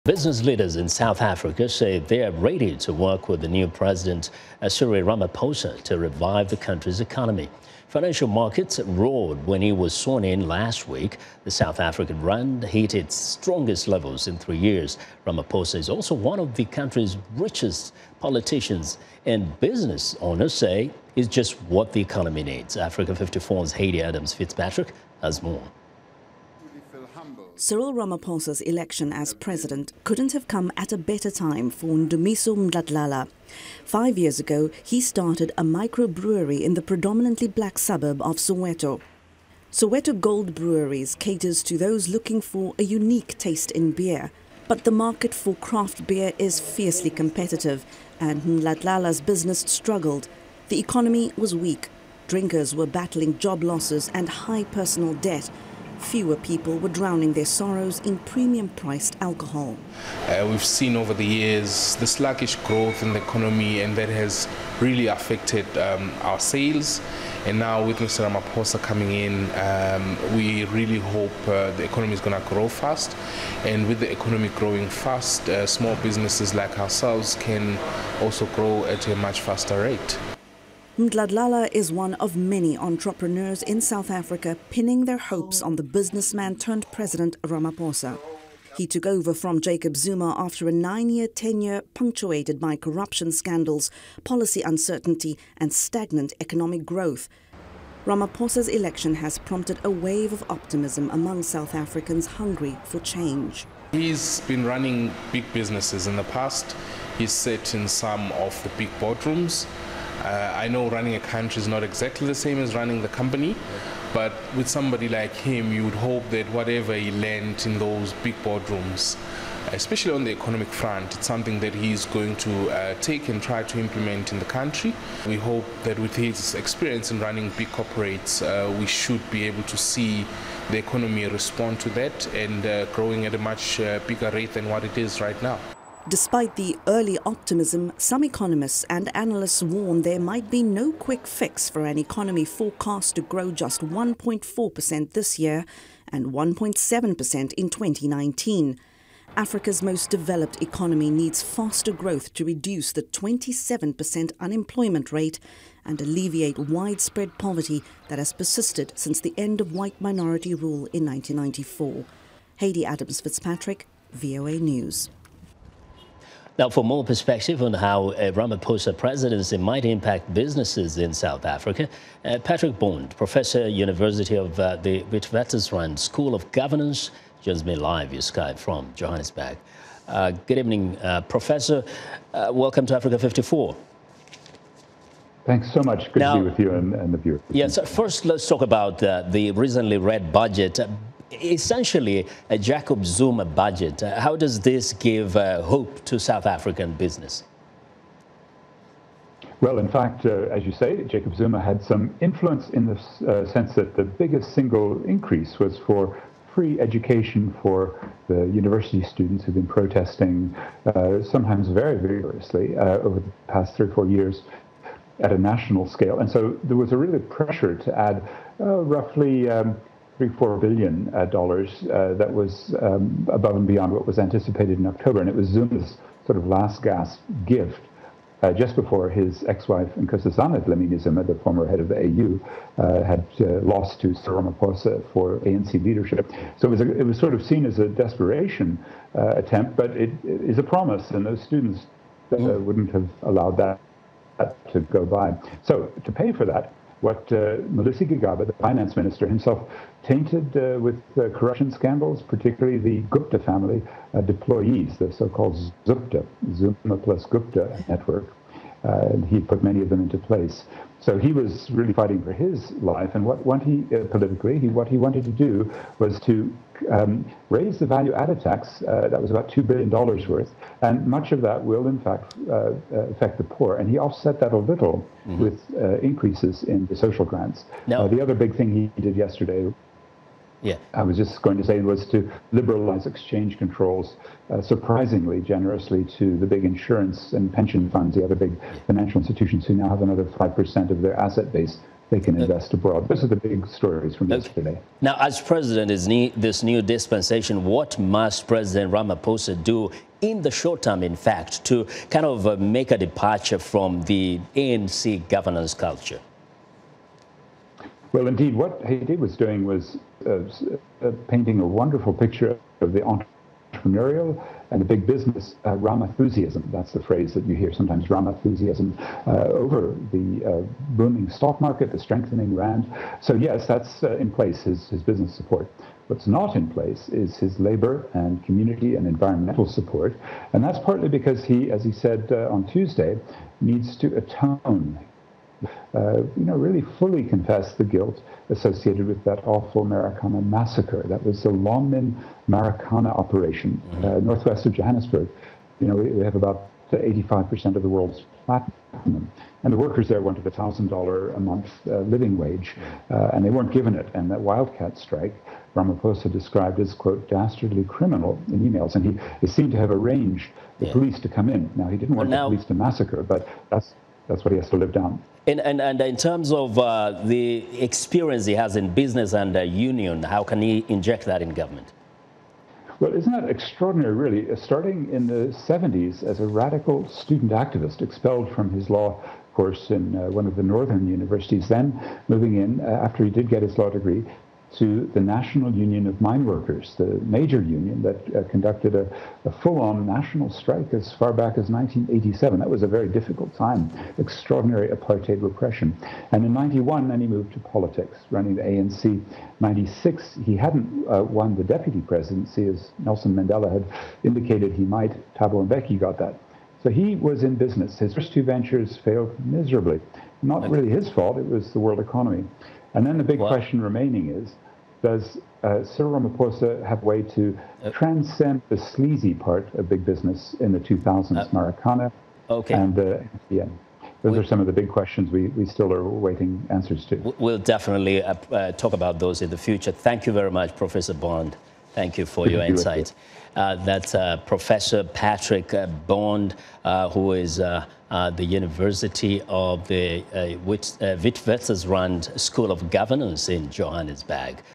Business leaders in South Africa say they are ready to work with the new president, Cyril Ramaphosa, to revive the country's economy. Financial markets roared when he was sworn in last week. The South African rand hit its strongest levels in 3 years. Ramaphosa is also one of the country's richest politicians, and business owners say he's just what the economy needs. Africa 54's Hayde Adams FitzPatrick has more. Cyril Ramaphosa's election as president couldn't have come at a better time for Ndumiso Mdladlala. 5 years ago, he started a microbrewery in the predominantly black suburb of Soweto. Soweto Gold Breweries caters to those looking for a unique taste in beer. But the market for craft beer is fiercely competitive, and Mdladlala's business struggled. The economy was weak. Drinkers were battling job losses and high personal debt. Fewer people were drowning their sorrows in premium-priced alcohol. We've seen over the years the sluggish growth in the economy, and that has really affected our sales. And now with Mr. Ramaphosa coming in, we really hope the economy is going to grow fast. And with the economy growing fast, small businesses like ourselves can also grow at a much faster rate. Mdladlala is one of many entrepreneurs in South Africa pinning their hopes on the businessman turned President Ramaphosa. He took over from Jacob Zuma after a 9-year tenure punctuated by corruption scandals, policy uncertainty and stagnant economic growth. Ramaphosa's election has prompted a wave of optimism among South Africans hungry for change. He's been running big businesses in the past. He's sat in some of the big boardrooms. I know running a country is not exactly the same as running the company, but with somebody like him, you would hope that whatever he learned in those big boardrooms, especially on the economic front, it's something that he's going to take and try to implement in the country. We hope that with his experience in running big corporates, we should be able to see the economy respond to that and growing at a much bigger rate than what it is right now. Despite the early optimism, some economists and analysts warn there might be no quick fix for an economy forecast to grow just 1.4% this year and 1.7% in 2019. Africa's most developed economy needs faster growth to reduce the 27% unemployment rate and alleviate widespread poverty that has persisted since the end of white minority rule in 1994. Hayde Adams FitzPatrick, VOA News. Now, for more perspective on how a Ramaphosa presidency might impact businesses in South Africa, Patrick Bond, professor, University of the Witwatersrand School of Governance, joins me live via Skype from Johannesburg. Good evening, Professor. Welcome to Africa 54. Thanks so much. Good to be with you and the viewers. Yes, first let's talk about the recently read budget. Essentially a Jacob Zuma budget. How does this give hope to South African business? Well, in fact, as you say, Jacob Zuma had some influence in the sense that the biggest single increase was for free education for the university students who've been protesting sometimes very vigorously over the past 3 or 4 years at a national scale. And so there was a real pressure to add roughly $3-4 billion that was above and beyond what was anticipated in October. And it was Zuma's sort of last gasp gift just before his ex-wife, Nkosazana Dlamini Zuma, the former head of the AU, had lost to Cyril Ramaphosa for ANC leadership. So it was sort of seen as a desperation attempt, but it is a promise, and those students wouldn't have allowed that to go by. So to pay for that, what Malusi Gigaba, the finance minister, himself tainted with corruption scandals, particularly the Gupta family deployees, the so-called Zupta, Zuma plus Gupta network. And he put many of them into place. So he was really fighting for his life, and what he wanted to do was to raise the value-added tax. That was about $2 billion worth, and much of that will, in fact, affect the poor. And he offset that a little with increases in the social grants. Now, the other big thing he did yesterday, I was just going to say, was to liberalize exchange controls surprisingly generously to the big insurance and pension funds, the other big financial institutions who now have another 5% of their asset base they can invest abroad. Those are the big stories from yesterday. Now, as president is this new dispensation, what must President Ramaphosa do in the short term, in fact, to kind of make a departure from the ANC governance culture? Well, indeed, what Hayde was doing was painting a wonderful picture of the entrepreneurial and the big business Ramathusiasm. That's the phrase that you hear sometimes, Ramathusiasm, over the booming stock market, the strengthening rand. So yes, that's in place, his business support. What's not in place is his labor and community and environmental support. And that's partly because he, as he said on Tuesday, needs to atone, really fully confess the guilt associated with that awful Marikana massacre. That was the Longmin Marikana operation, northwest of Johannesburg. We have about 85% of the world's platinum. And the workers there wanted a $1,000 a month living wage, and they weren't given it. And that wildcat strike, Ramaphosa described as, quote, dastardly criminal in emails. And he seemed to have arranged the police to come in. Now, he didn't want the police to massacre, but that's what he has to live down. And in terms of the experience he has in business and union, how can he inject that in government? Well, isn't that extraordinary, really? Starting in the 70s as a radical student activist, expelled from his law course in one of the northern universities, then moving in, after he did get his law degree, to the National Union of Mine Workers, the major union that conducted a full-on national strike as far back as 1987. That was a very difficult time, extraordinary apartheid repression. And in 91, then he moved to politics, running the ANC. 96, he hadn't won the deputy presidency, as Nelson Mandela had indicated he might. Thabo Mbeki got that. So he was in business. His first two ventures failed miserably. Not really his fault, it was the world economy. And then the big question remaining is, does Cyril Ramaphosa have a way to transcend the sleazy part of big business in the 2000s, Marikana and MTN? Those are some of the big questions we still are waiting answers to. We'll definitely talk about those in the future. Thank you very much, Professor Bond. Thank you for your insight. That's Professor Patrick Bond, who is the University of the Witwatersrand School of Governance in Johannesburg.